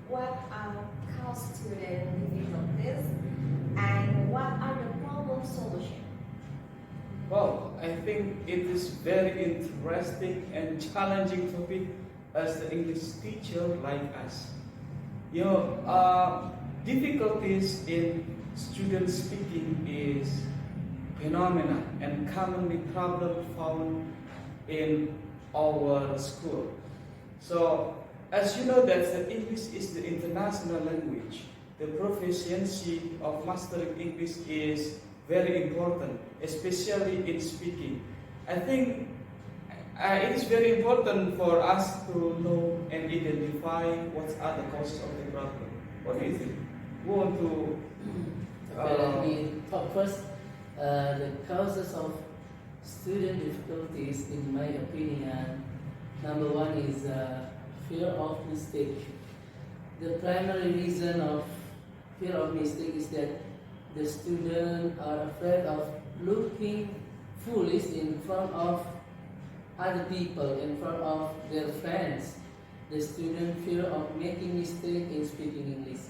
what cause student difficulties and what are the problem solution? Well, I think it is very interesting and challenging topic as the English teacher like us. You know, difficulties in student speaking is phenomena and commonly problem found in our school. So, as you know that the English is the international language, the proficiency of mastering English is very important, especially in speaking. I think it is very important for us to know and identify what are the causes of the problem. What do you think? Who want to? Let me talk first. The causes of student difficulties, in my opinion, number one is fear of mistake. The primary reason of fear of mistake is that the students are afraid of looking foolish in front of other people, in front of their friends. The student fear of making mistake in speaking English.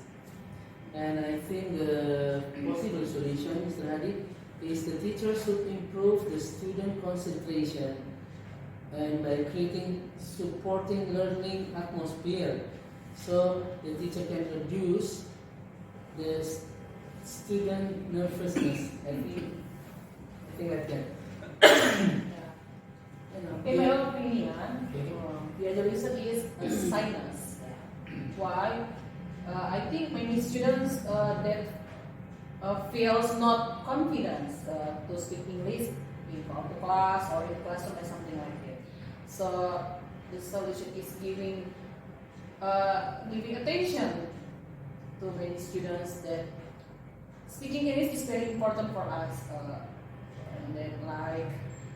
And I think the possible solution, Mr. Hadi, is the teacher should improve the student concentration and by creating supporting learning atmosphere, so the teacher can reduce the student nervousness. I think like that. In my opinion, the other reason is silence. Why? I think many students that feels not confident to speak English in front of the class or in the classroom or something like that. So the solution is giving attention to many students that speaking English is very important for us, and then like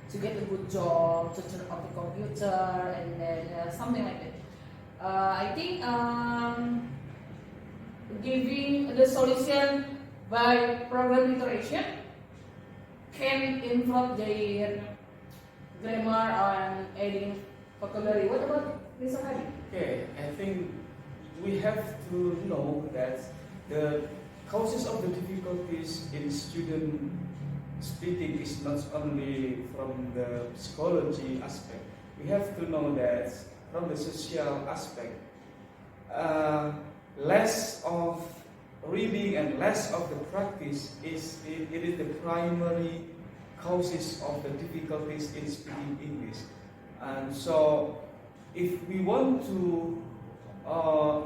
to get a good job, to turn off the computer, and then something like that. I think giving the solution by program iteration can improve their grammar and adding vocabulary. What about Mr. Hadi? Okay, I think we have to know that the causes of the difficulties in student speaking is not only from the psychology aspect. We have to know that from the social aspect, less of reading and less of the practice is the primary causes of the difficulties in speaking English. And so, if we want to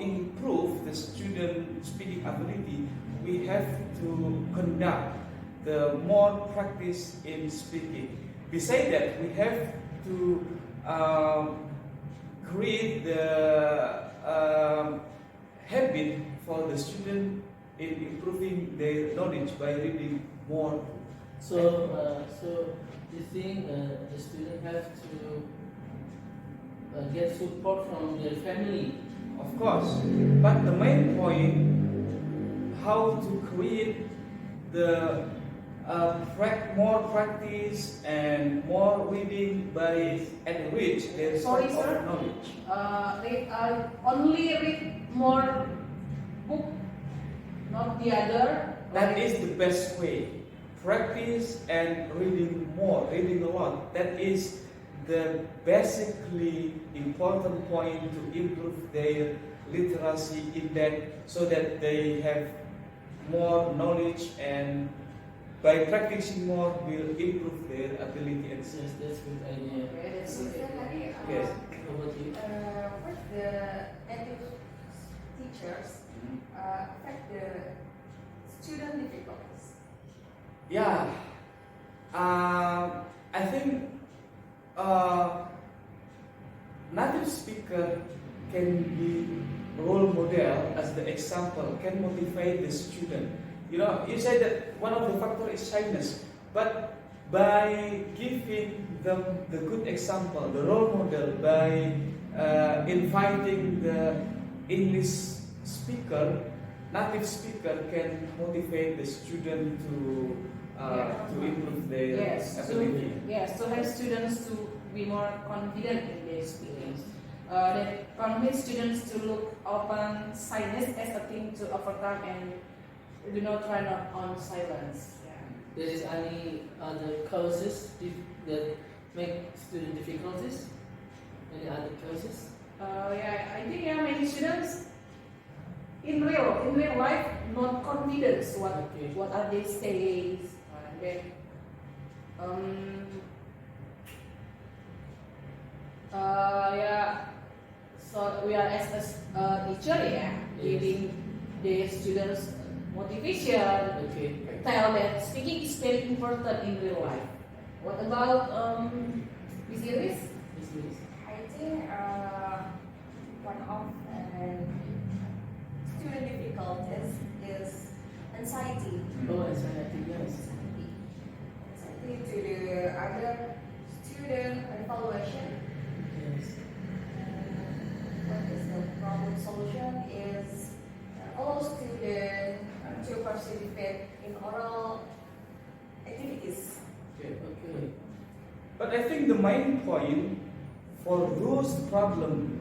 improve the student speaking ability, we have to conduct the more practice in speaking. Besides that, we have to create the habit for the student in improving their knowledge by reading more. So you think the student have to get support from their family? Of course, but the main point, how to create the more practice and more reading by enrich their Sorry, source sir. of knowledge. They only read more book, not the other. That is the best way. Practice and reading more, reading a lot. That is the basically important point to improve their literacy in that, so that they have more knowledge, and by practicing more will improve their ability and Yes, that's good idea. Okay, that's good. Yes. How about you? What the native teachers affect the student difficulties? Yeah, I think native speaker can be role model as the example, can motivate the student. You know, you said that one of the factors is shyness, but by giving them the good example, the role model, by inviting the English speaker, native speaker can motivate the student to improve their ability. To have students to be more confident in their speaking. that permit students to look upon silence as a thing to overcome and do not run on silence. Yeah. There is any other causes that make student difficulties? Any other causes? Yeah, I think many students in real life not confident what are they saying. Then yeah, so we are as a teacher, giving the students motivation, tell that speaking is very important in real life. What about Miss Iris? I think one of student difficulties is anxiety. Oh, anxiety, yes. Anxiety to the other student evaluation. Yes. What is the problem solution is allow students to participate in oral activities. Okay. Okay. But I think the main point for those problems,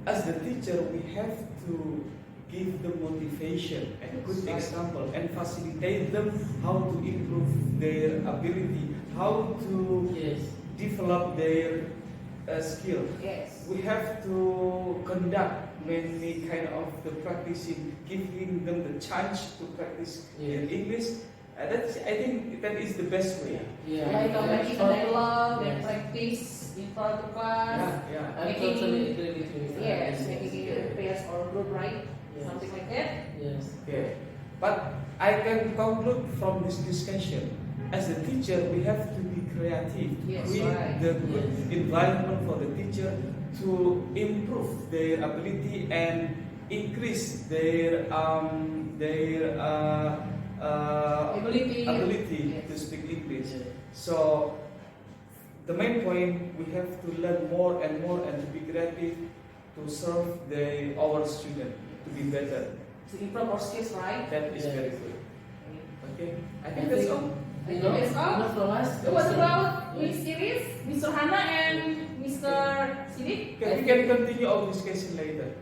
as the teacher, we have to give them motivation and good example and facilitate them how to improve their ability, how to develop their skill. Yes. We have to conduct many kind of the practicing, giving them the chance to practice in English. I think that is the best way. Yeah. Like making a dialogue and practice in front of class. Yeah. I totally agree with you. Yes, making it pairs or group, right? Yes. Something like that. Yes. Okay. But I can conclude from this discussion, as a teacher, we have to be creative, Yes, create right. the good environment for the teacher to improve their ability and increase their ability to speak English. Yeah. So the main point, we have to learn more and more and to be creative to serve our student to be better. To improve our skills, right? That is Yeah. very good. Okay, I I think that's all. I think that's all. Enough from us. What about Miss Iris, Mr. Hannah, and Mr. Sidiq? Okay, we can continue our discussion later.